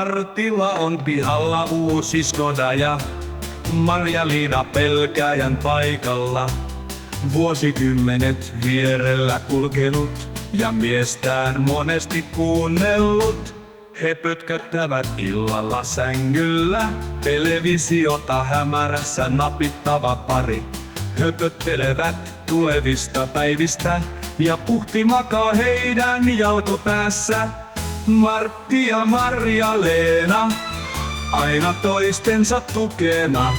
Martilla on pihalla uusi Skoda ja Marja-Liina pelkääjän paikalla. Vuosikymmenet vierellä kulkenut ja miestään monesti kuunnellut. He pötköttävät illalla sängyllä, televisiota hämärässä napittava pari. Höpöttelevät tulevista päivistä ja puhti makaa heidän jalkopäässä. Martti ja Marja-Leena, aina toistensa tukena.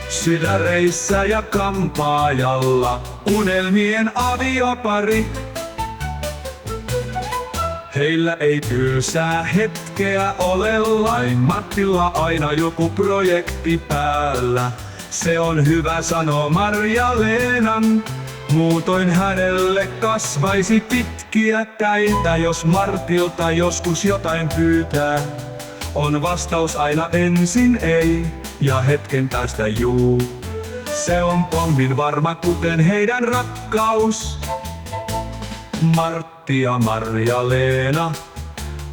Sydäreissä ja kampaajalla, unelmien aviopari. Heillä ei tylsää hetkeä ole lain, Martilla aina joku projekti päällä. Se on hyvä sanoo Marja-Leenan, muutoin hänelle kasvaisi pitkiä täitä. Jos Martilta joskus jotain pyytää, on vastaus aina ensin ei ja hetken päästä juu. Se on pommin varma kuten heidän rakkaus. Martti ja Marja-Leena,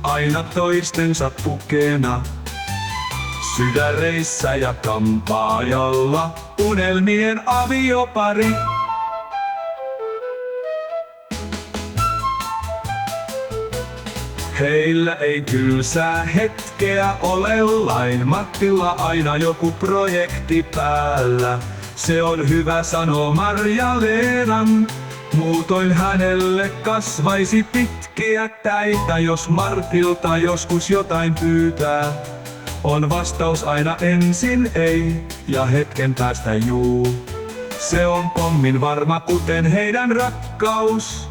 aina toistensa tukena. Sydäreissä ja kampaajalla, unelmien aviopari. Heillä ei tylsää hetkeä ole lain, Martilla aina joku projekti päällä. Se on hyvä sanoo Marja-Leenan, muutoin hänelle kasvaisi pitkiä täitä. Jos Martilta joskus jotain pyytää, on vastaus aina ensin ei ja hetken päästä juu. Se on pommin varma kuten heidän rakkaus.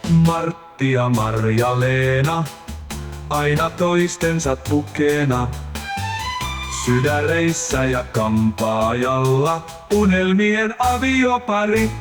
Martti ja Marja-Leena, aina toistensa tukena. Sydäreissä ja kampaajalla, unelmien aviopari.